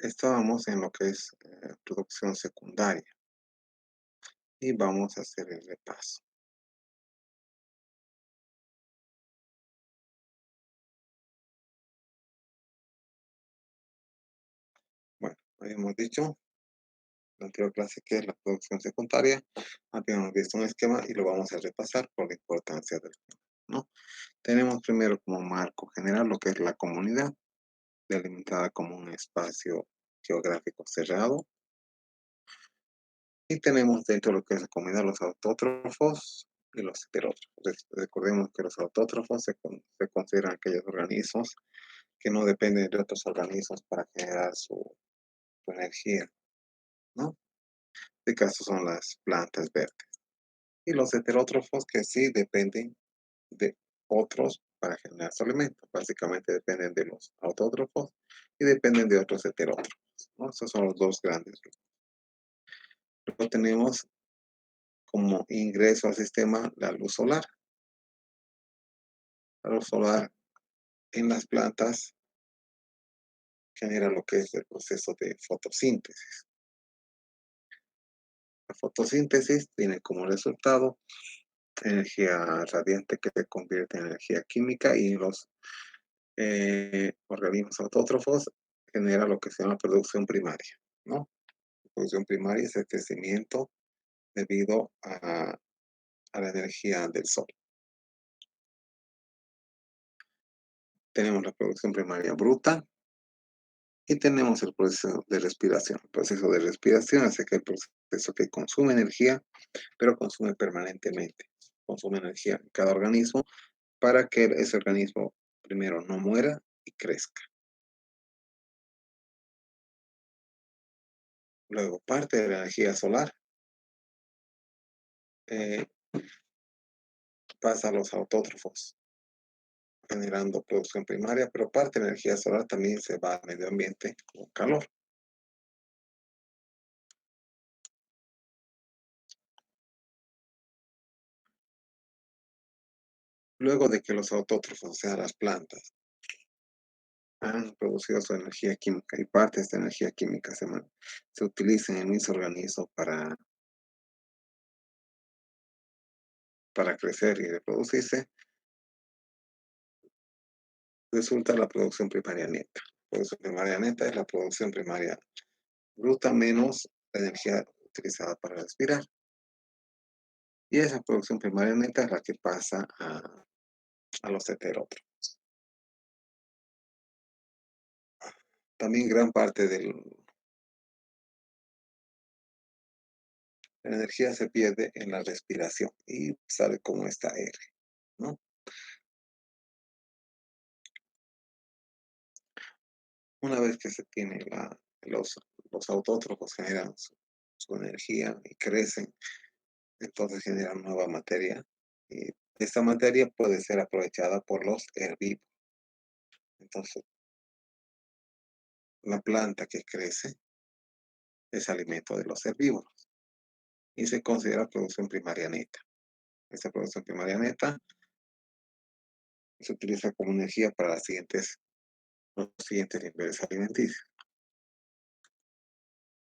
Estábamos en lo que es producción secundaria y vamos a hacer el repaso. Bueno, habíamos dicho en la anterior clase que es la producción secundaria. Habíamos visto un esquema y lo vamos a repasar por la importancia del tema, ¿no? Tenemos primero como marco general lo que es la comunidad, delimitada como un espacio geográfico cerrado. Y tenemos dentro de lo que es la comunidad los autótrofos y los heterótrofos. Recordemos que los autótrofos se consideran aquellos organismos que no dependen de otros organismos para generar su energía, ¿no? De caso son las plantas verdes. Y los heterótrofos que sí dependen de otros para generar su alimento. Básicamente dependen de los autótrofos y dependen de otros heterótrofos, ¿no? Esos son los dos grandes grupos. Luego tenemos como ingreso al sistema la luz solar. La luz solar en las plantas genera lo que es el proceso de fotosíntesis. La fotosíntesis tiene como resultado energía radiante que se convierte en energía química y los organismos autótrofos genera lo que se llama producción primaria, ¿no? La producción primaria es el crecimiento debido a la energía del sol. Tenemos la producción primaria bruta y tenemos el proceso de respiración. El proceso de respiración hace que el proceso que consume energía, pero consume permanentemente. Consume energía en cada organismo para que ese organismo primero no muera y crezca. Luego, parte de la energía solar eh, pasa a los autótrofos, generando producción primaria, pero parte de la energía solar también se va al medio ambiente con calor. Luego de que los autótrofos, o sea, las plantas, han producido su energía química y parte de esta energía química se utiliza en mis organismos para crecer y reproducirse, resulta la producción primaria neta. La producción primaria neta es la producción primaria bruta menos la energía utilizada para respirar. Y esa producción primaria neta es la que pasa a los heterótrofos. También gran parte de la energía se pierde en la respiración y sale como esta R, ¿no? Una vez que se tiene los, los autótrofos generan su energía y crecen, entonces generan nueva materia. Y esta materia puede ser aprovechada por los herbívoros. Entonces, la planta que crece es alimento de los herbívoros y se considera producción primaria neta. Esta producción primaria neta se utiliza como energía para los siguientes niveles alimenticios.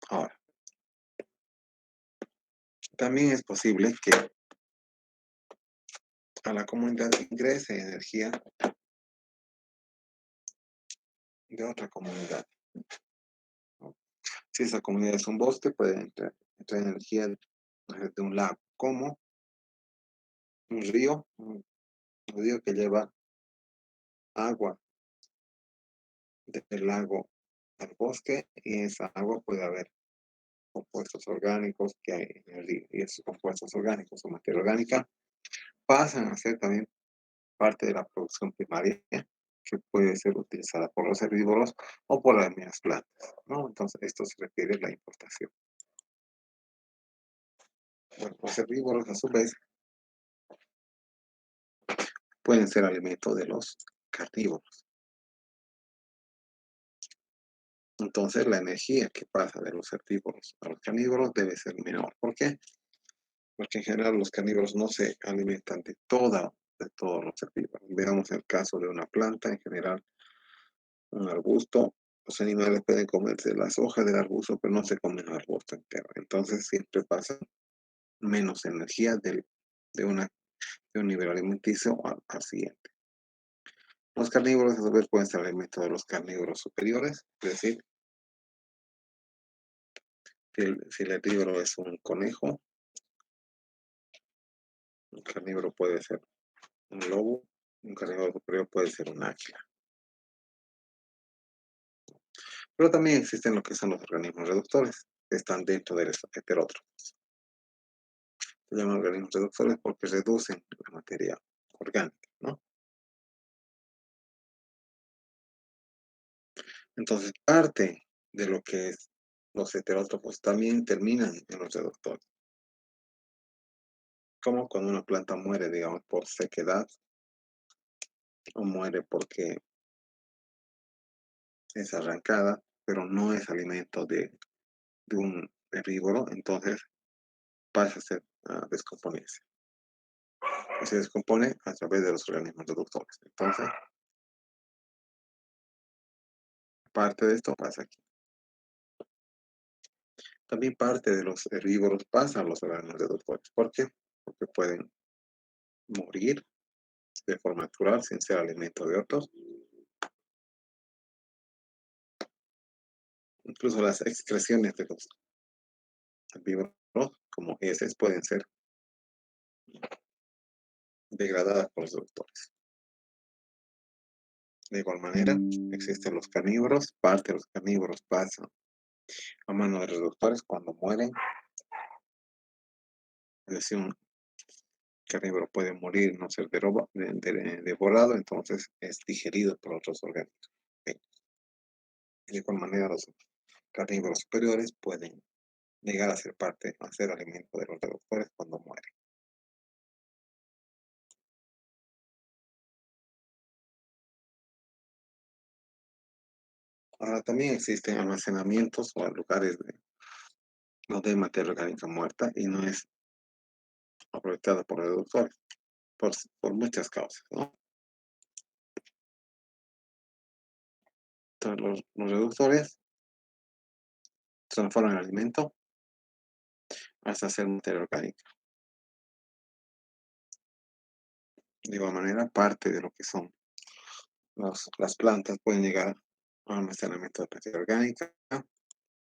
Ahora, también es posible que a la comunidad ingrese energía de otra comunidad, ¿no? Si esa comunidad es un bosque, puede entrar energía de un lago, como un río que lleva agua del lago al bosque y en esa agua puede haber compuestos orgánicos que hay en el río. Y esos compuestos orgánicos o materia orgánica pasan a ser también parte de la producción primaria que puede ser utilizada por los herbívoros o por las mismas plantas, ¿no? Entonces, esto se refiere a la importación. Bueno, los herbívoros, a su vez, pueden ser alimento de los carnívoros. Entonces, la energía que pasa de los herbívoros a los carnívoros debe ser menor. ¿Por qué? Porque en general los carnívoros no se alimentan de todos los herbívoros. Veamos el caso de una planta, en general, un arbusto Los animales pueden comerse las hojas del arbusto, pero no se comen el arbusto entero. Entonces siempre pasa menos energía de, una, de un nivel alimenticio al siguiente. Los carnívoros, a su vez, pueden ser alimentos de los carnívoros superiores, es decir, si el herbívoro es un conejo, un carnívoro puede ser un lobo, un carnívoro superior puede ser un águila. Pero también existen lo que son los organismos reductores, que están dentro del heterótrofo. Se llaman organismos reductores porque reducen la materia orgánica, ¿no? Entonces, parte de lo que es los heterótrofos también terminan en los reductores. Como cuando una planta muere, digamos, por sequedad o muere porque es arrancada, pero no es alimento de un herbívoro, entonces pasa a descomponerse. Y se descompone a través de los organismos reductores. Entonces, parte de esto pasa aquí. También parte de los herbívoros pasa a los organismos reductores. ¿Por qué? Porque pueden morir de forma natural sin ser alimento de otros. Incluso las excreciones de los herbívoros, como heces, pueden ser degradadas por los reductores. De igual manera, existen los carnívoros. Parte de los carnívoros pasa a manos de reductores cuando mueren. Es decir, un carnívoro puede morir, no ser devorado, entonces es digerido por otros organismos. ¿Ok? De igual manera, los carnívoros superiores pueden llegar a ser parte, a ser alimento de los reductores cuando mueren. Ahora, también existen almacenamientos o lugares donde hay materia orgánica muerta y no es aprovechada por reductores, por muchas causas, ¿no? Entonces, los reductores transforman el alimento hasta hacer materia orgánica. De igual manera, parte de lo que son las plantas pueden llegar a almacenamiento de materia orgánica,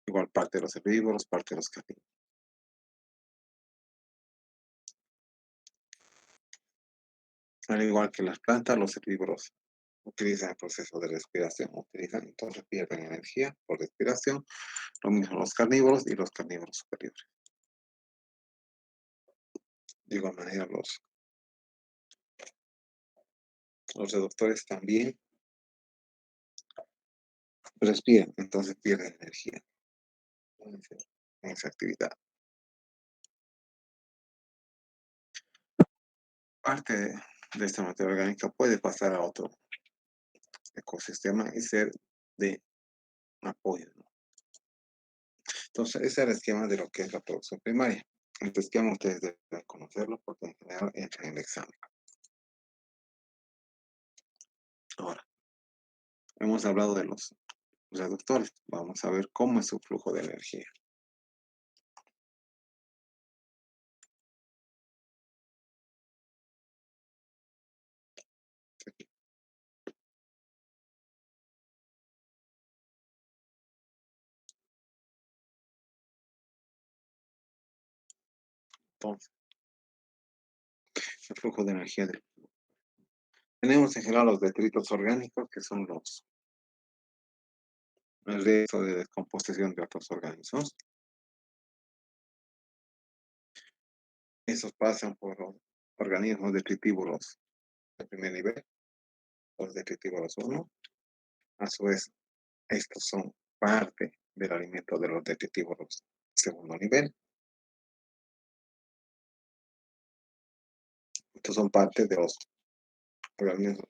igual parte de los herbívoros, parte de los carnívoros. Al igual que las plantas, los herbívoros utilizan el proceso de respiración, entonces pierden energía por respiración, lo mismo los carnívoros y los carnívoros superiores. De igual manera, los reductores también respiran, entonces pierden energía en esa actividad. Parte de esta materia orgánica puede pasar a otro ecosistema y ser de apoyo, ¿no? Entonces, ese es el esquema de lo que es la producción primaria. Este esquema ustedes deben conocerlo porque en general entra en el examen. Ahora, hemos hablado de los reductores. Vamos a ver cómo es su flujo de energía. Entonces, el flujo de energía. Tenemos en general los detritos orgánicos, que son el resto de descomposición de otros organismos. Esos pasan por los organismos detritívoros de primer nivel, los detritívoros 1. A su vez, estos son parte del alimento de los detritívoros segundo nivel. Estos son parte de los organismos,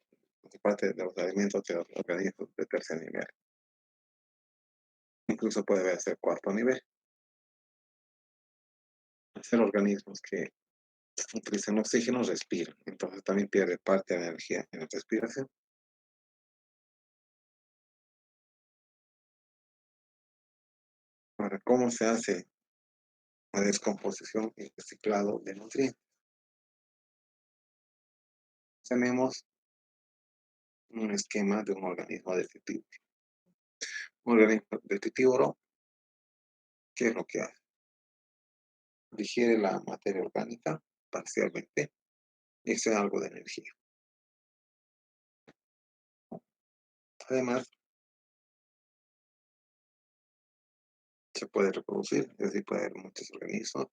parte de los alimentos de los organismos de tercer nivel. Incluso puede verse cuarto nivel. Ser organismos que utilizan oxígeno respiran, entonces también pierde parte de la energía en la respiración. Ahora, ¿cómo se hace la descomposición y reciclado de nutrientes? Tenemos un esquema de un organismo detective. Un organismo detectívoro, ¿qué es lo que hace? Digiere la materia orgánica parcialmente y extrae algo de energía. Además, se puede reproducir, es decir, puede haber muchos organismos,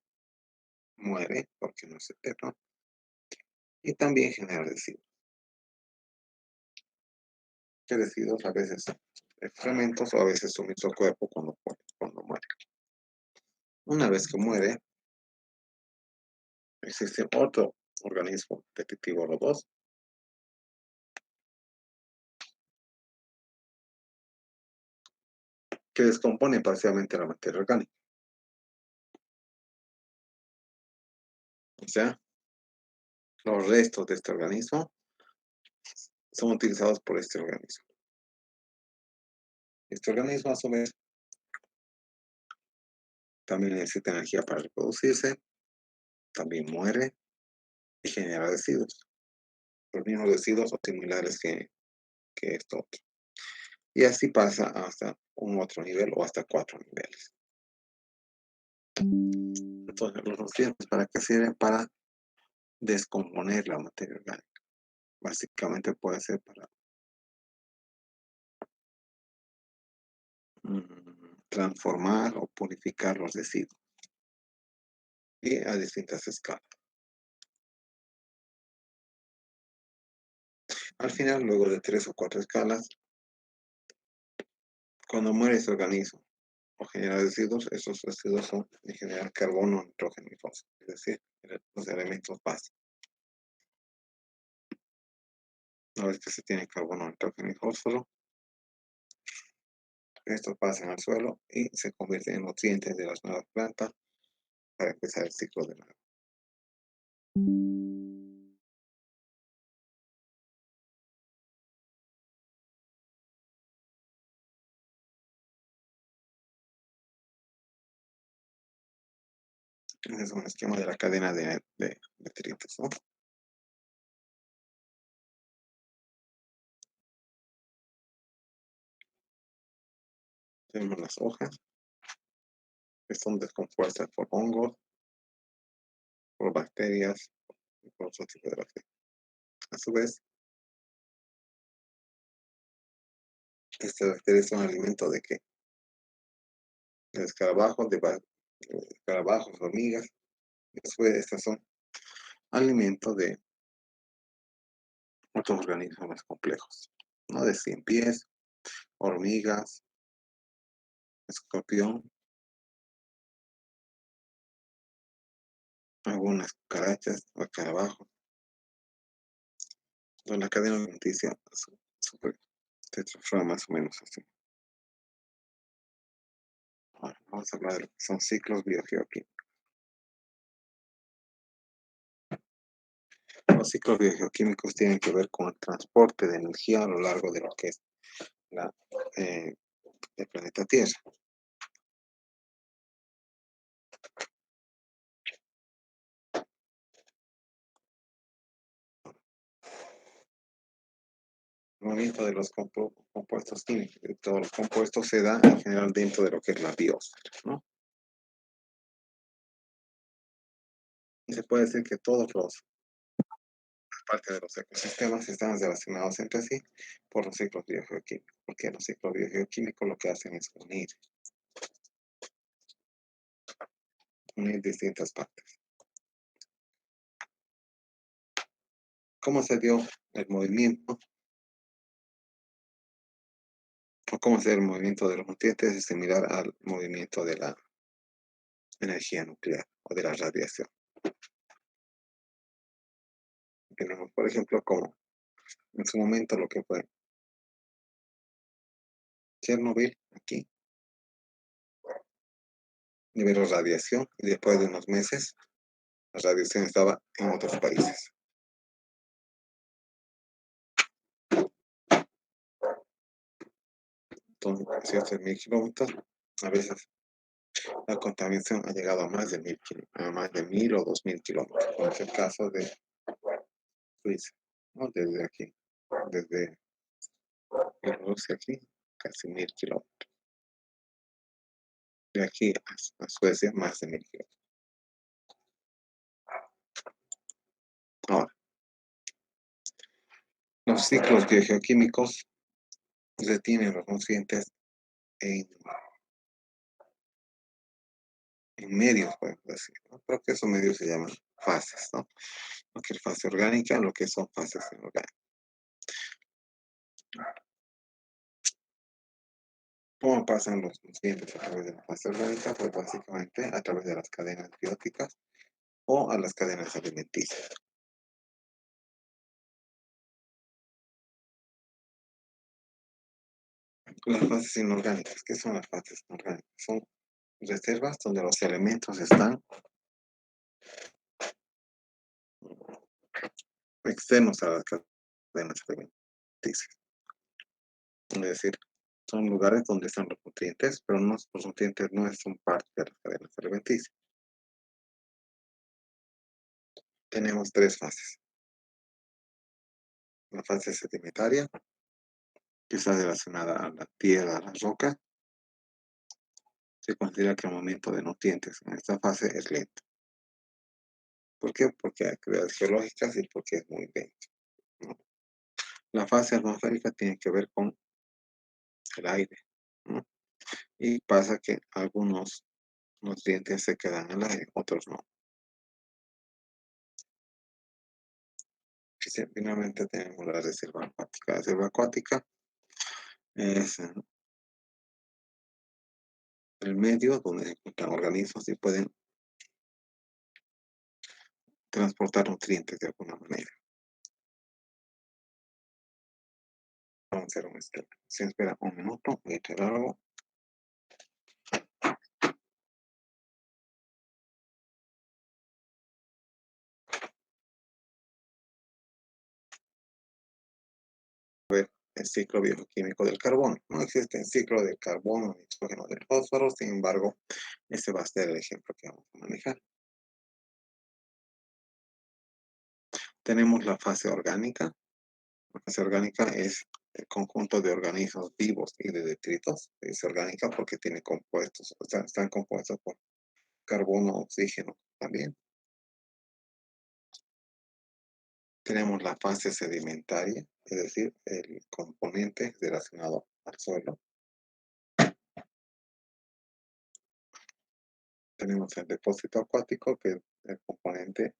muere porque no es eterno, y también genera residuos. Que residuos a veces son excrementos o a veces su mismo cuerpo cuando muere. Una vez que muere, existe otro organismo detectivo robot que descompone parcialmente la materia orgánica. O sea, los restos de este organismo son utilizados por este organismo. Este organismo, a su vez, también necesita energía para reproducirse, también muere y genera residuos. Los mismos residuos o similares que esto otro. Y así pasa hasta un otro nivel o hasta 4 niveles. Entonces, los nutrientes, ¿para qué sirven? Para descomponer la materia orgánica. Básicamente puede ser para transformar o purificar los residuos y a distintas escalas. Al final, luego de 3 o 4 escalas, cuando muere ese organismo o genera residuos, esos residuos son en general carbono, nitrógeno y fósforo, es decir, los elementos básicos. Una vez que se tiene carbono, nitrógeno y fósforo, estos pasan al suelo y se convierten en nutrientes de las nuevas plantas para empezar el ciclo de nuevo. Ese es un esquema de la cadena de nutrientes, ¿no? Tenemos las hojas, que son descompuestas por hongos, por bacterias y por otro tipo de bacterias. A su vez, estas bacterias son alimento de qué? De escarabajos, escarabajos, hormigas. Y a su vez, estas son alimento de otros organismos más complejos, ¿no? De 100 pies, hormigas, escorpión, algunas cucarachas o escarabajos. Entonces, la cadena alimenticia se transforma más o menos así. Ahora, vamos a hablar de lo que son ciclos biogeoquímicos. Los ciclos biogeoquímicos tienen que ver con el transporte de energía a lo largo de lo que es la, eh, el planeta Tierra. El movimiento de los compuestos químicos, de todos los compuestos, se da en general dentro de lo que es la biosfera, ¿no? Y se puede decir que todos los parte de los ecosistemas están relacionados entre sí por los ciclos biogeoquímicos, porque los ciclos biogeoquímicos lo que hacen es unir distintas partes. ¿Cómo se dio el movimiento? O cómo se dio el movimiento de los nutrientes es similar al movimiento de la energía nuclear o de la radiación. Tenemos, por ejemplo, como en su momento lo que fue Chernobyl, aquí, liberó radiación y después de unos meses la radiación estaba en otros países. Entonces, a ciertos 1000 kilómetros, a veces La contaminación ha llegado a más de 1000 o 2000 kilómetros, como es el caso de Suiza, ¿no? Desde aquí, desde Rusia aquí, casi 1000 kilómetros. De aquí a Suecia, más de 1000 kilómetros. Ahora, los ciclos biogeoquímicos retienen los nutrientes en, en medios, podemos decir, ¿no? Pero que esos medios se llaman fases, ¿no? Lo que es fase orgánica, lo que son fases inorgánicas. ¿Cómo pasan los nutrientes a través de la fase orgánica? Pues básicamente a través de las cadenas bióticas o a las cadenas alimenticias. Las fases inorgánicas, ¿qué son las fases inorgánicas? Son reservas donde los elementos están externos a las cadenas alimenticias. Es decir, son lugares donde están los nutrientes, pero los nutrientes no son parte de las cadenas alimenticias. Tenemos tres fases. La fase sedimentaria, que está relacionada a la tierra, a la roca. Se considera que el movimiento de nutrientes en esta fase es lento. ¿Por qué? Porque hay actividades geológicas y porque es muy lento, ¿no? La fase atmosférica tiene que ver con el aire, ¿no? Y pasa que algunos nutrientes se quedan en el aire, otros no. Y finalmente tenemos la reserva acuática. La reserva acuática es el medio donde se encuentran organismos y pueden transportar nutrientes de alguna manera. Vamos a hacer un estudio. Si espera un minuto, voy a echar algo. El ciclo bioquímico del carbono. No existe el ciclo del carbono, nitrógeno, del fósforo, sin embargo, ese va a ser el ejemplo que vamos a manejar. Tenemos la fase orgánica. La fase orgánica es el conjunto de organismos vivos y de detritos. Es orgánica porque tiene compuestos, o sea, están compuestos por carbono, oxígeno también. Tenemos la fase sedimentaria, es decir, el componente relacionado al suelo. Tenemos el depósito acuático, que es el componente,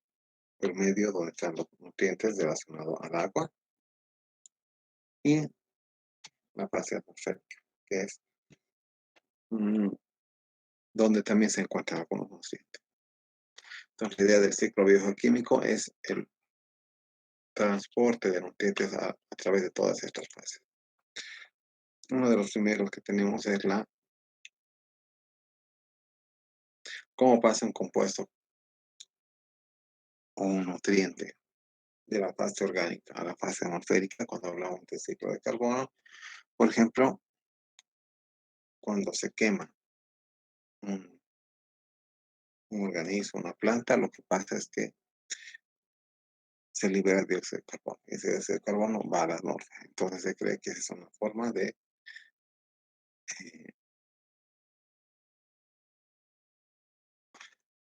el medio donde están los nutrientes relacionados al agua. Y la fase atmosférica, que es donde también se encuentran algunos nutrientes. Entonces, la idea del ciclo biogeoquímico es el transporte de nutrientes a través de todas estas fases. Uno de los primeros que tenemos es cómo pasa un compuesto o un nutriente de la fase orgánica a la fase atmosférica cuando hablamos del ciclo de carbono. Por ejemplo, cuando se quema un, un organismo, una planta, lo que pasa es que se libera el dióxido de carbono. Y ese dióxido de carbono va a la atmósfera. Entonces se cree que esa es una forma eh,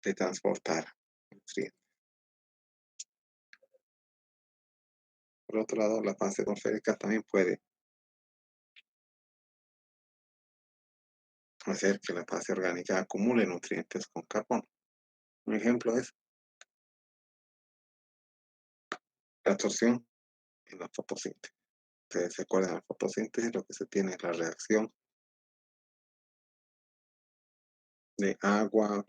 de transportar nutrientes. Por otro lado, la fase atmosférica también puede hacer que la fase orgánica acumule nutrientes con carbono. Un ejemplo es la absorción en la fotosíntesis. Ustedes se acuerdan de la fotosíntesis, lo que se tiene es la reacción de agua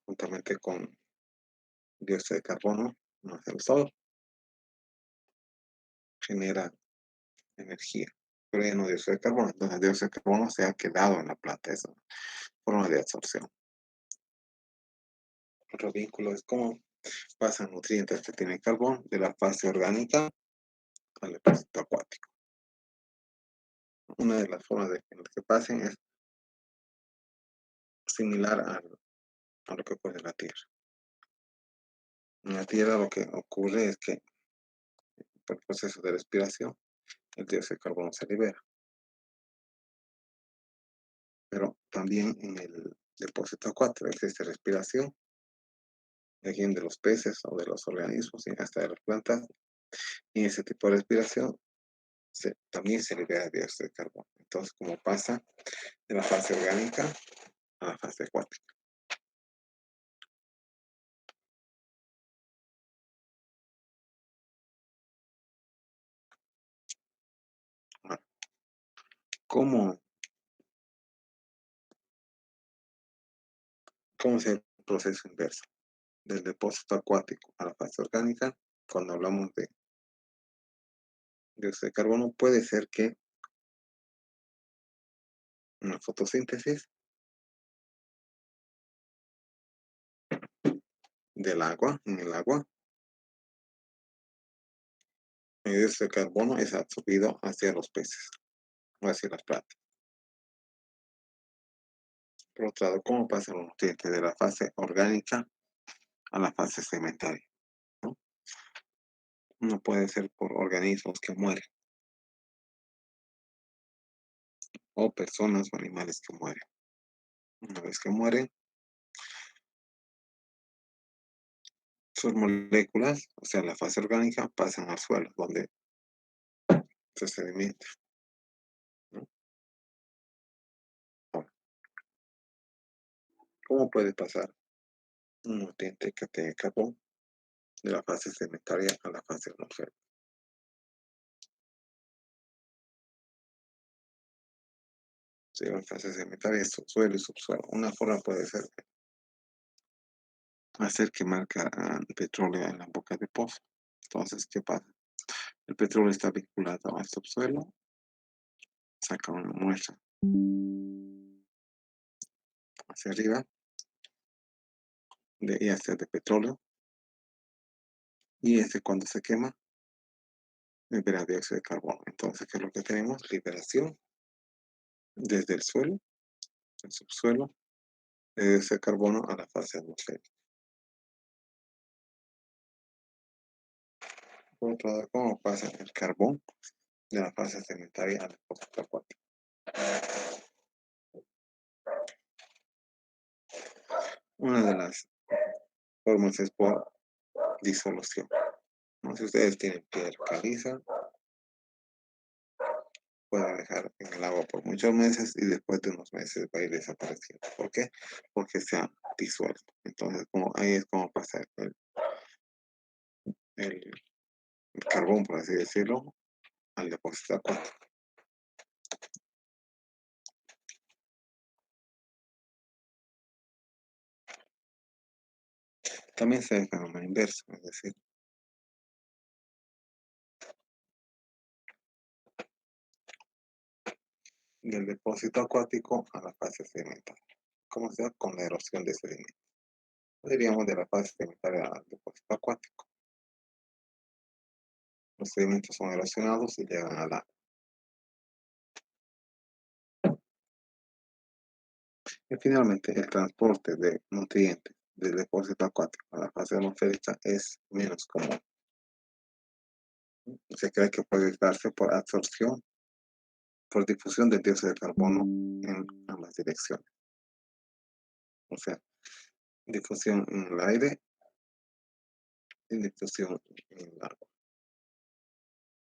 juntamente con dióxido de carbono más el sol, genera energía. Pero ya no dióxido de carbono, entonces el dióxido de carbono se ha quedado en la planta, esa forma de absorción. Otro vínculo es cómo pasan nutrientes que tienen carbón de la fase orgánica al depósito acuático. Una de las formas de en las que pasen es similar a lo que ocurre en la Tierra. En la Tierra lo que ocurre es que por el proceso de respiración el dióxido de carbono se libera, pero también en el depósito acuático existe respiración, bien de los peces o de los organismos y hasta de las plantas, y ese tipo de respiración también se libera dióxido de carbono. Entonces, como pasa de la fase orgánica a la fase acuática. Bueno, ¿cómo, cómo es el proceso inverso? Del depósito acuático a la fase orgánica, cuando hablamos de dióxido de carbono, puede ser que una fotosíntesis del agua, en el agua, el dióxido de carbono es absorbido hacia los peces o hacia las plantas. Por otro lado, ¿cómo pasan los nutrientes de la fase orgánica a la fase sedimentaria? ¿No? No puede ser por organismos que mueren o personas o animales que mueren. Una vez que mueren, sus moléculas, o sea, la fase orgánica, pasan al suelo, donde se sedimenta, ¿no? Ahora, ¿cómo puede pasar un nutriente que tiene carbón de la fase sedimentaria a la fase atmosférica? Si la fase sedimentaria es subsuelo y subsuelo. Una forma puede ser hacer quemar petróleo en la boca de pozo. Entonces, ¿qué pasa? El petróleo está vinculado al subsuelo, saca una muestra hacia arriba, ya sea de petróleo, y ese cuando se quema, libera dióxido de carbono. Entonces, ¿qué es lo que tenemos? Liberación desde el suelo, el subsuelo, de dióxido de carbono a la fase atmosférica. Por otro lado, ¿cómo pasa el carbón de la fase sedimentaria al depósito acuático? Una de las formas es por disolución, ¿no? Si ustedes tienen piedra caliza, puede dejar en el agua por muchos meses y después de unos meses va a ir desapareciendo. ¿Por qué? Porque se ha disuelto. Entonces, ahí es como pasa el, el carbón, por así decirlo, al depósito acuático. También se da el fenómeno inverso, es decir, del depósito acuático a la fase sedimentaria. ¿Cómo se da? Con la erosión de sedimentos. Diríamos de la fase sedimentaria al depósito acuático. Los sedimentos son erosionados y llegan al agua. Y finalmente, el transporte de nutrientes del depósito acuático a la fase atmosférica es menos común. Se cree que puede darse por absorción, por difusión del dióxido de carbono en ambas direcciones. O sea, difusión en el aire y difusión en el agua.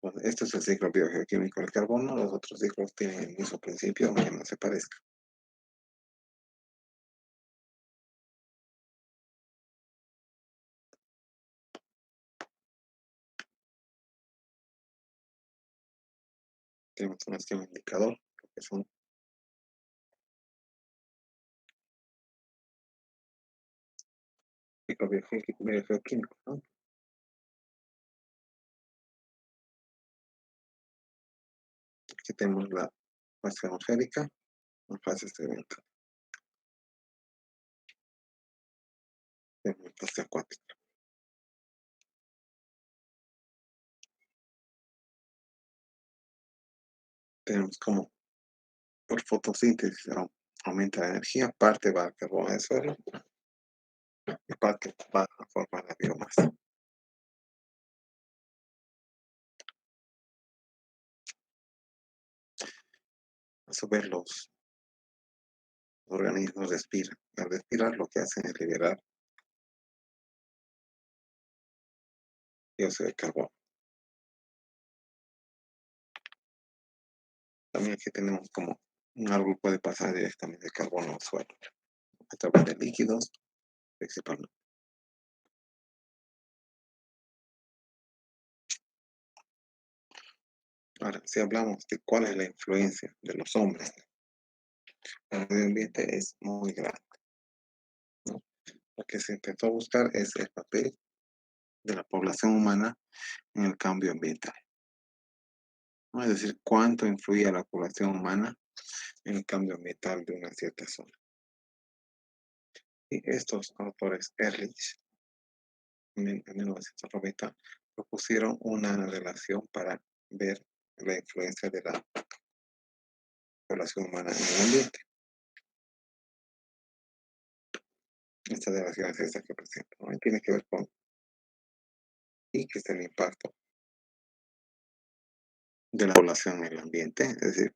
Bueno, este es el ciclo biogeoquímico del carbono. Los otros ciclos tienen el mismo principio, aunque no se parezcan. Tenemos un esquema indicador, que es un ciclo biogeoquímico, ¿no? Aquí tenemos la fase atmosférica, la fase sedimental, la fase acuática. tenemos como por fotosíntesis aumenta la energía, parte va al carbono del suelo y parte va a formar la biomasa. A su vez, los organismos respiran. Al respirar, lo que hacen es liberar dióxido de carbono. También aquí tenemos como un árbol puede pasar directamente de carbono al suelo a través de líquidos, principalmente. Ahora, si hablamos de cuál es la influencia de los hombres en el medio ambiente, es muy grande, ¿no? Lo que se intentó buscar es el papel de la población humana en el cambio ambiental, ¿no? Es decir, cuánto influye la población humana en el cambio ambiental de una cierta zona. Y estos autores, Ehrlich, en 1990, propusieron una relación para ver la influencia de la población humana en el ambiente. Esta relación es esta que presento, ¿no? Y tiene que ver con y que es el impacto de la población en el ambiente, es decir,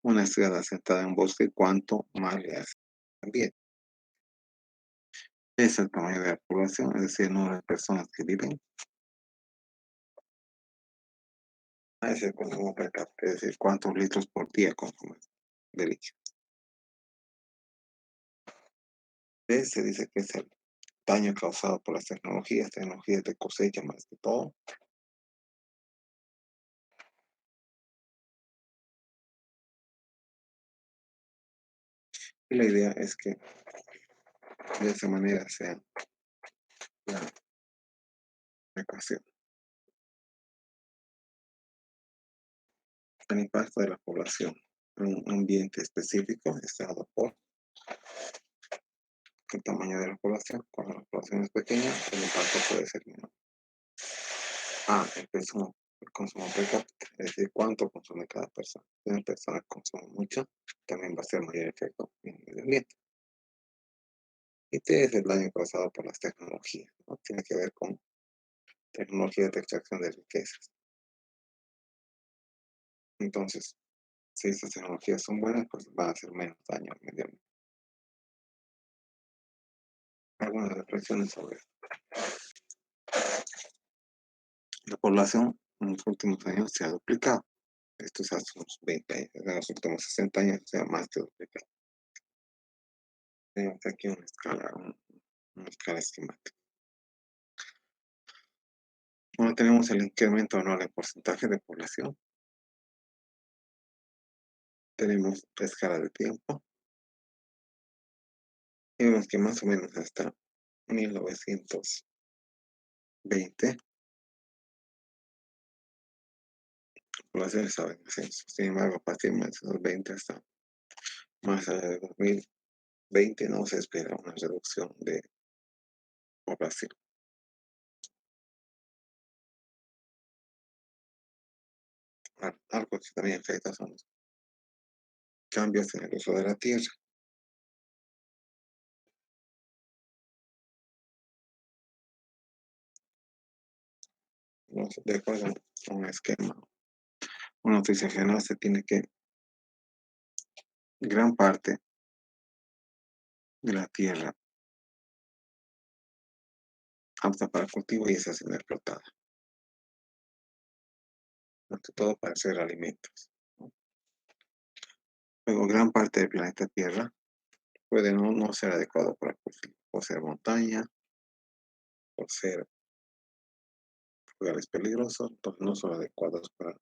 una ciudad asentada en un bosque, cuánto más le hace al ambiente. Es el tamaño de la población, es decir, el número de personas que viven, es el consumo per cápita, es decir, cuántos litros por día consume de líquido. Se dice que es el daño causado por las tecnologías de cosecha más que todo. Y la idea es que de esa manera sea la ecuación. El impacto de la población en un ambiente específico está dado por el tamaño de la población. Cuando la población es pequeña, el impacto puede ser menor. El consumo per cápita, es decir, cuánto consume cada persona. Si una persona consume mucho, también va a ser mayor efecto en el medio ambiente. Y T es el daño causado por las tecnologías, ¿no? Tiene que ver con tecnologías de extracción de riquezas. Entonces, si estas tecnologías son buenas, pues van a hacer menos daño al medio ambiente. Algunas reflexiones sobre esto. La población en los últimos años se ha duplicado. Esto es hace unos 20 años, en los últimos 60 años se ha más que duplicado. Tenemos aquí una escala esquemática. Bueno, tenemos el incremento anual en porcentaje de población. Tenemos la escala de tiempo. Y vemos que más o menos hasta 1920, la población estaba en ascenso. Sin embargo, a partir de 1920 hasta más allá de 2020 no se espera una reducción de población. Algo que también afecta son los cambios en el uso de la tierra. ¿No? De acuerdo a un esquema, una noticia general se tiene que gran parte de la tierra apta para cultivo y está siendo explotada, ante todo para hacer alimentos, ¿no? Luego, gran parte del planeta Tierra puede no ser adecuado para el cultivo, por ser montaña, por ser lugares peligrosos, entonces no son adecuados para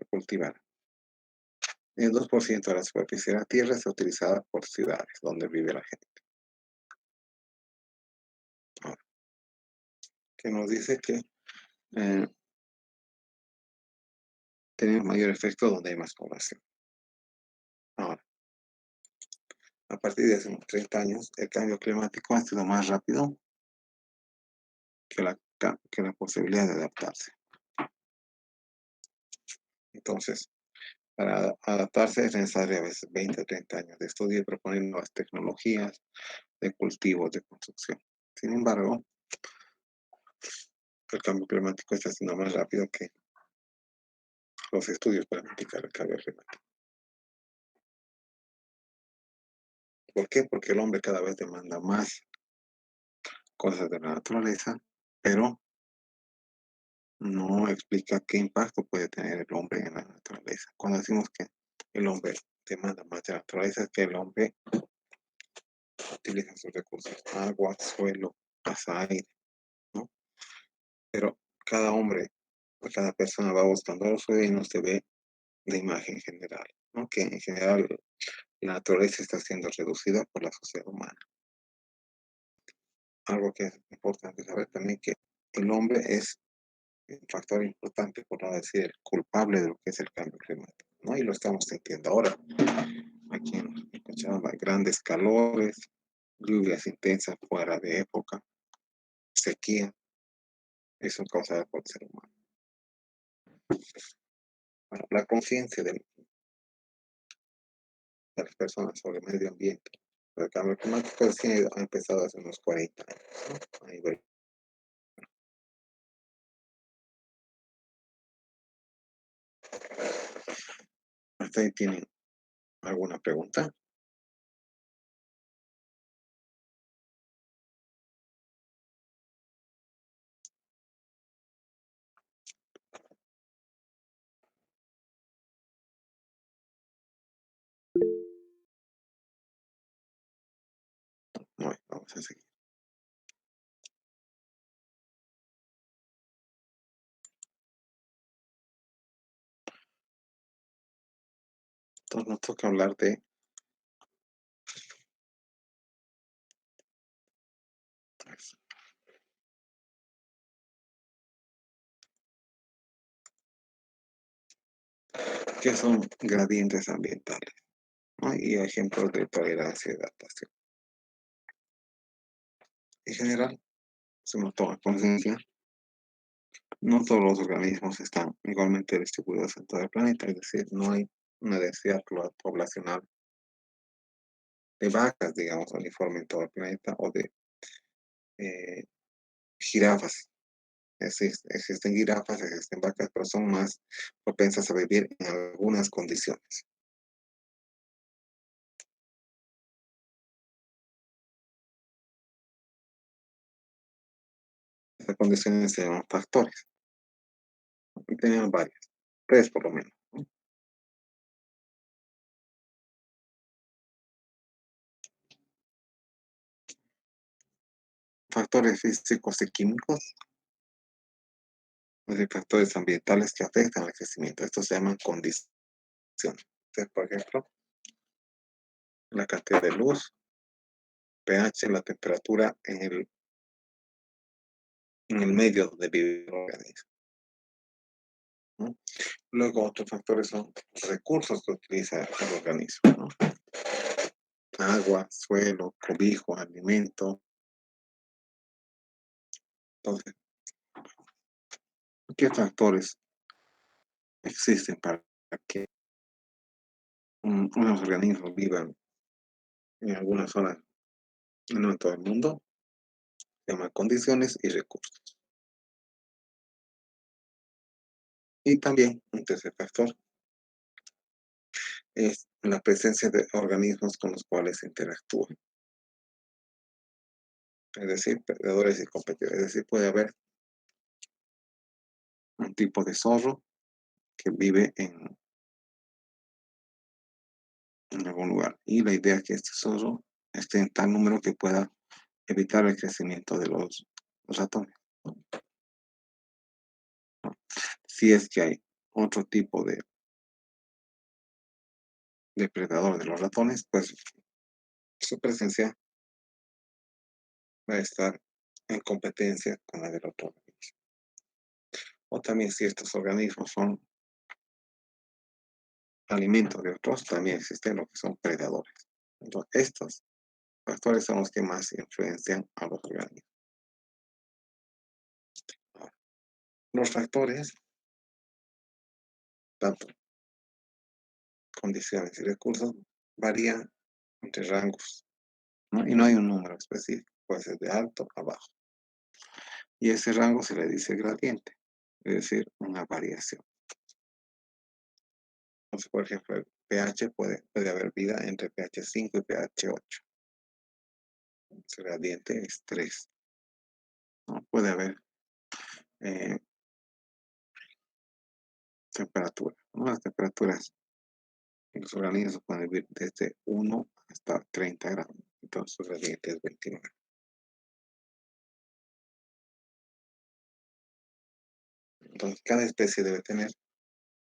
cultivar. El 2% de la superficie de la Tierra está utilizada por ciudades donde vive la gente. Ahora, que nos dice que eh, tenemos mayor efecto donde hay más población. Ahora, a partir de hace unos 30 años, el cambio climático ha sido más rápido que la que la posibilidad de adaptarse. Entonces, para adaptarse es necesario a veces 20 o 30 años de estudio y proponer nuevas tecnologías de cultivos, de construcción. Sin embargo, el cambio climático está siendo más rápido que los estudios para mitigar el cambio climático. ¿Por qué? Porque el hombre cada vez demanda más cosas de la naturaleza, pero no explica qué impacto puede tener el hombre en la naturaleza. Cuando decimos que el hombre demanda más de la naturaleza, es que el hombre utiliza sus recursos, agua, suelo, casa, aire, ¿no? Pero cada hombre, cada persona va buscando lo suyo y no se ve de imagen general, ¿no? Que en general la naturaleza está siendo reducida por la sociedad humana. Algo que es importante saber también que el hombre es un factor importante, por no decir el culpable de lo que es el cambio climático, ¿no? Y lo estamos sintiendo ahora. Aquí en Cochabamba hay grandes calores, lluvias intensas fuera de época, sequía, eso causada por el ser humano. Bueno, la conciencia de las personas sobre el medio ambiente, sobre el cambio climático, sí ha empezado hace unos 40 años, ¿no? A nivel. ¿Ustedes tienen alguna pregunta? No, vamos a seguir. Entonces nos toca hablar de pues, qué son gradientes ambientales, ¿no? Y ejemplos de tolerancia y adaptación. En general, se nos toma conciencia, no todos los organismos están igualmente distribuidos en todo el planeta, es decir, no hay una densidad poblacional de vacas, digamos, uniforme en todo el planeta o de eh, jirafas. Existen jirafas, existen vacas, pero son más propensas a vivir en algunas condiciones. Estas condiciones se llaman factores. Y tenemos varias, tres por lo menos. Factores físicos y químicos, es decir, factores ambientales que afectan al crecimiento. Estos se llaman condiciones. Entonces, por ejemplo, la cantidad de luz, pH, la temperatura en el medio donde vive el organismo, ¿no? Luego, otros factores son recursos que utiliza el organismo, ¿no? Agua, suelo, cobijo, alimento. Entonces, ¿qué factores existen para que unos organismos vivan en algunas zonas, no en todo el mundo? Se llaman condiciones y recursos. Y también un tercer factor es la presencia de organismos con los cuales interactúan, es decir, predadores y competidores. Es decir, puede haber un tipo de zorro que vive en algún lugar y la idea es que este zorro esté en tal número que pueda evitar el crecimiento de los ratones, ¿no? Si es que hay otro tipo de depredador de los ratones, pues su presencia va a estar en competencia con la del otro organismo. O también si estos organismos son alimentos de otros, también existen lo que son predadores. Entonces, estos factores son los que más influencian a los organismos. Los factores, tanto condiciones y recursos, varían entre rangos, ¿no? Y no hay un número específico, puede ser de alto a bajo. Y ese rango se le dice gradiente, es decir, una variación. Entonces, por ejemplo, el pH puede haber vida entre pH 5 y pH 8. El gradiente es 3. ¿No? Puede haber eh, temperatura, ¿no? Las temperaturas en los organismos pueden vivir desde 1 hasta 30 grados. Entonces, su gradiente es 29. Entonces, cada especie debe tener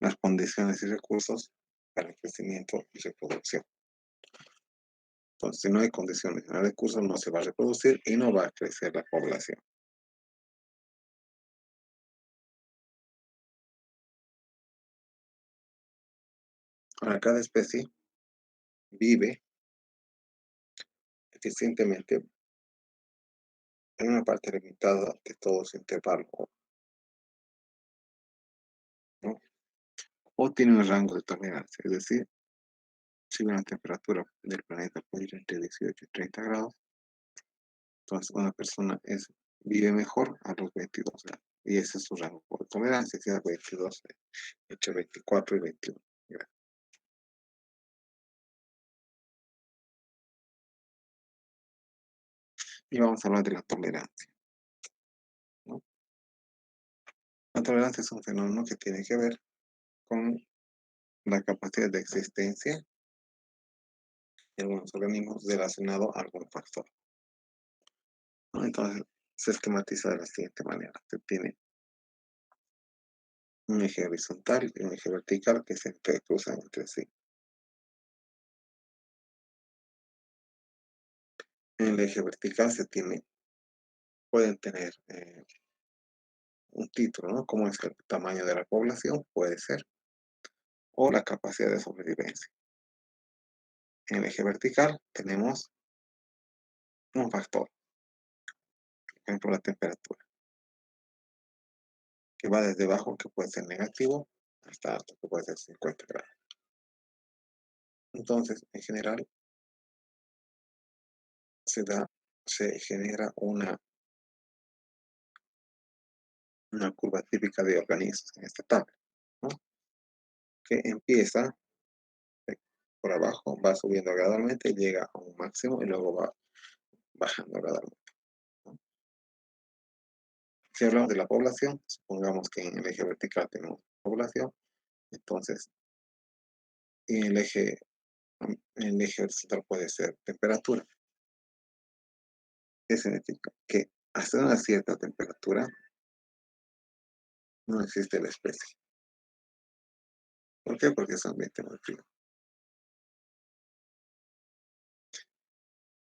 las condiciones y recursos para el crecimiento y reproducción. Entonces, si no hay condiciones ni recursos, no se va a reproducir y no va a crecer la población. Ahora, cada especie vive eficientemente en una parte limitada de todo su intervalo, ¿no? O tiene un rango de tolerancia, es decir, si una temperatura del planeta puede ir entre 18 y 30 grados, entonces una persona vive mejor a los 22 grados. Y ese es su rango de tolerancia, que es 22, entre 24 y 21 grados. Y vamos a hablar de la tolerancia, ¿no? La tolerancia es un fenómeno que tiene que ver con la capacidad de existencia de algunos organismos relacionado a algún factor, ¿no? Entonces, se esquematiza de la siguiente manera. Se tiene un eje horizontal y un eje vertical que se cruzan entre sí. En el eje vertical pueden tener un título, ¿no? Como es el tamaño de la población, puede ser, o la capacidad de sobrevivencia. En el eje vertical tenemos un factor, por ejemplo, la temperatura, que va desde bajo, que puede ser negativo, hasta alto, que puede ser 50 grados. Entonces, en general, se genera una curva típica de organismos en esta tabla, ¿no? Que empieza por abajo, va subiendo gradualmente, llega a un máximo y luego va bajando gradualmente, ¿no? Si hablamos de la población, supongamos que en el eje vertical tenemos población, entonces en el eje horizontal puede ser temperatura. ¿Qué significa? Que hasta una cierta temperatura no existe la especie. ¿Por qué? Porque es un ambiente muy frío.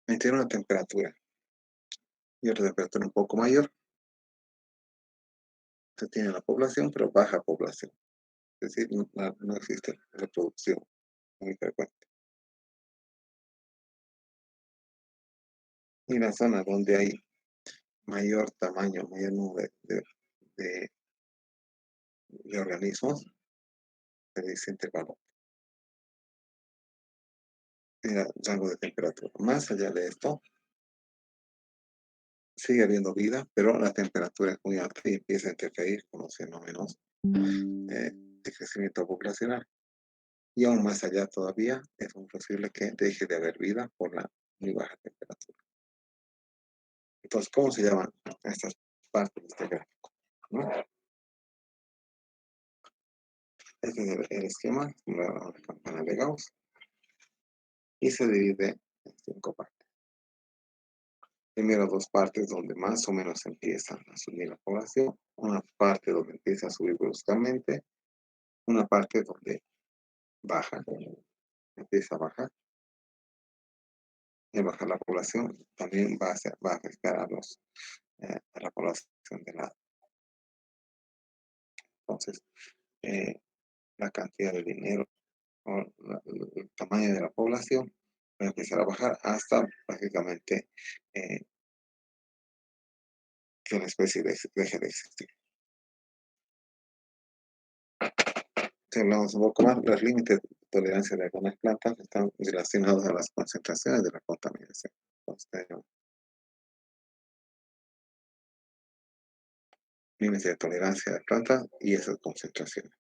Entre una temperatura y otra temperatura un poco mayor, se tiene la población, pero baja población. Es decir, no existe reproducción muy frecuente. Y la zona donde hay mayor tamaño, mayor número de, de organismos, se dice intervalo, rango de temperatura. Más allá de esto, sigue habiendo vida, pero la temperatura es muy alta y empieza a interferir con los fenómenos de crecimiento poblacional. Y aún más allá todavía, es muy posible que deje de haber vida por la muy baja temperatura. Entonces, ¿cómo se llaman estas partes de este gráfico? ¿No? Este es el esquema, la campana de Gauss, y se divide en 5 partes. Primero, 2 partes donde más o menos empieza a subir la población, una parte donde empieza a subir bruscamente, una parte donde baja, empieza a bajar, y bajar la población también va a afectar a la población de lado. Entonces, eh, la cantidad de dinero o el tamaño de la población va a empezar a bajar hasta prácticamente que la especie deje de existir. Si hablamos un poco más, los límites de tolerancia de algunas plantas están relacionados a las concentraciones de la contaminación. Entonces, tenemos límites de tolerancia de plantas y esas concentraciones.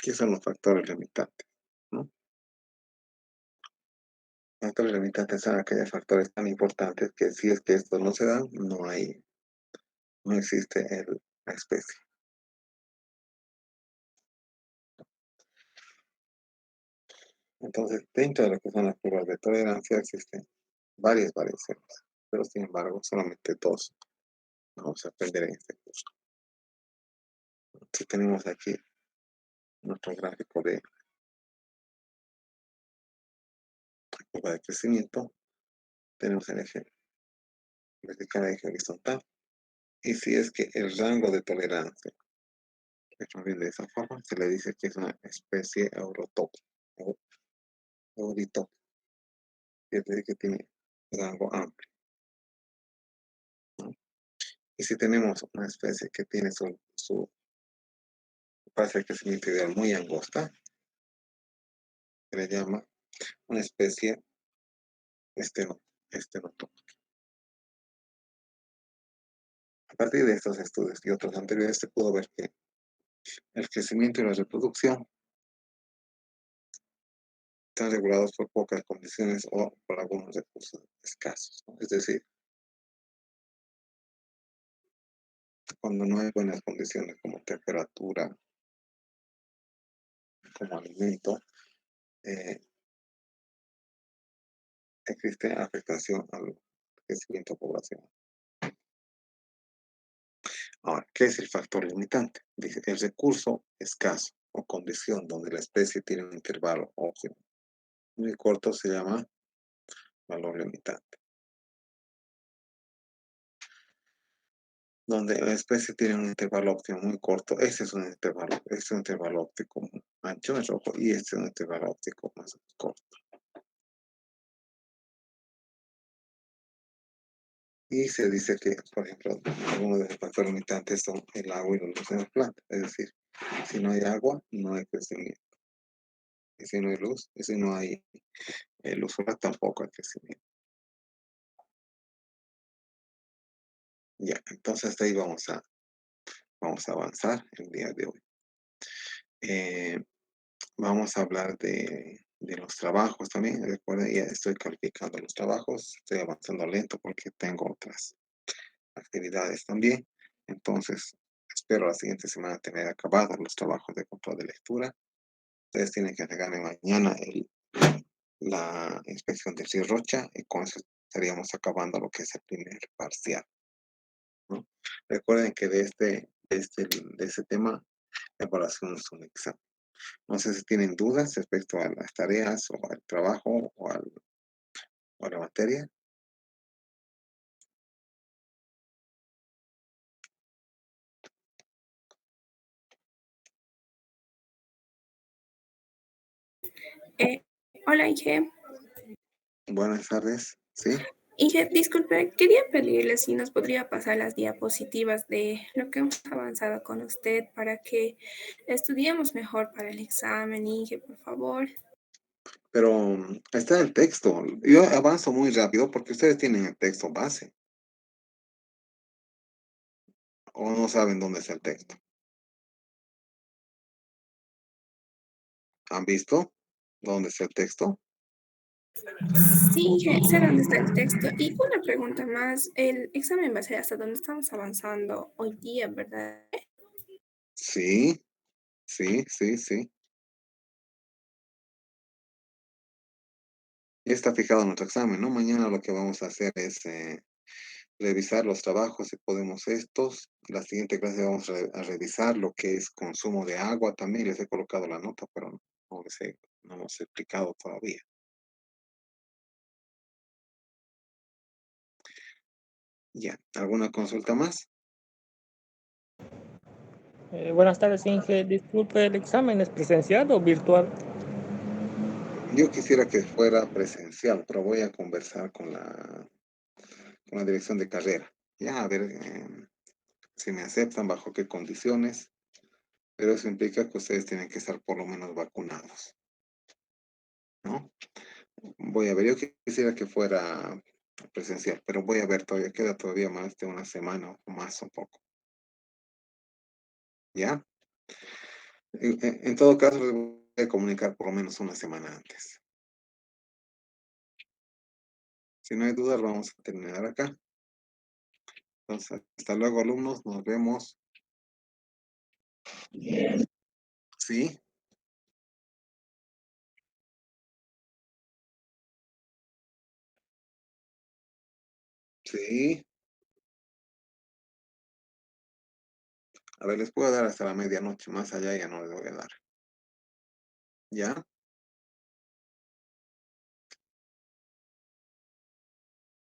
¿Qué son los factores limitantes? ¿No? Factores limitantes son aquellos factores tan importantes que si es que estos no se dan, no existe la especie. Entonces, dentro de lo que son las pruebas de tolerancia existen varias variaciones, pero sin embargo, solamente dos vamos a aprender en este curso. Si tenemos aquí nuestro gráfico de curva de crecimiento, tenemos el eje vertical y el eje horizontal, y si es que el rango de tolerancia es más bien de esa forma, se le dice que es una especie eurotópica, euritópica, es decir, que tiene rango amplio, ¿no? Y si tenemos una especie que tiene su fase de crecimiento ideal muy angosta, se le llama una especie estenotópica. A partir de estos estudios y otros anteriores, se pudo ver que el crecimiento y la reproducción están regulados por pocas condiciones o por algunos recursos escasos, ¿no? Es decir, cuando no hay buenas condiciones como temperatura, como alimento, eh, existe afectación al crecimiento poblacional. Ahora, ¿qué es el factor limitante? Dice, el recurso escaso o condición donde la especie tiene un intervalo óptimo muy corto se llama valor limitante. Donde la especie tiene un intervalo óptimo muy corto, ese es un intervalo óptico ancho, es rojo, y este es un intervalo óptico más corto. Y se dice que, por ejemplo, algunos de los factores limitantes son el agua y la luz en la planta. Es decir, si no hay agua, no hay crecimiento. Y si no hay luz, y si no hay luz solar, tampoco hay crecimiento. Ya, entonces hasta ahí vamos a avanzar el día de hoy. Eh, Vamos a hablar de los trabajos también. Recuerden, ya estoy calificando los trabajos, estoy avanzando lento porque tengo otras actividades también. Entonces, espero la siguiente semana tener acabados los trabajos de control de lectura. Ustedes tienen que entregarme mañana la inspección de Rocha y con eso estaríamos acabando lo que es el primer parcial, ¿no? Recuerden que de este tema, la evaluación es un examen. No sé si tienen dudas respecto a las tareas o al trabajo o a la materia. Eh, Hola, Inge. Buenas tardes, ¿sí? Inge, disculpe, quería pedirle si nos podría pasar las diapositivas de lo que hemos avanzado con usted para que estudiemos mejor para el examen, Inge, por favor. Pero está el texto. Yo avanzo muy rápido porque ustedes tienen el texto base o no saben dónde está el texto. ¿Han visto dónde está el texto? Sí, Inge, sé dónde está el texto. Y una pregunta más, el examen va a ser hasta dónde estamos avanzando hoy día, ¿verdad? Sí, sí, sí, sí. Ya está fijado nuestro examen, ¿no? Mañana lo que vamos a hacer es revisar los trabajos, si podemos estos. La siguiente clase vamos a revisar lo que es consumo de agua también. Les he colocado la nota, pero no hemos explicado todavía. Ya, ¿alguna consulta más? Buenas tardes, Inge. Disculpe, ¿el examen es presencial o virtual? Yo quisiera que fuera presencial, pero voy a conversar con la dirección de carrera. Ya, a ver, si me aceptan, bajo qué condiciones, pero eso implica que ustedes tienen que estar por lo menos vacunados, ¿no? Voy a ver, yo quisiera que fuera presencial, pero voy a ver, todavía queda todavía más de una semana o más un poco, ¿ya? En todo caso, les voy a comunicar por lo menos una semana antes. Si no hay dudas, vamos a terminar acá. Entonces, hasta luego, alumnos, nos vemos. Sí, sí. A ver, les puedo dar hasta la medianoche, más allá ya no les voy a dar. ¿Ya?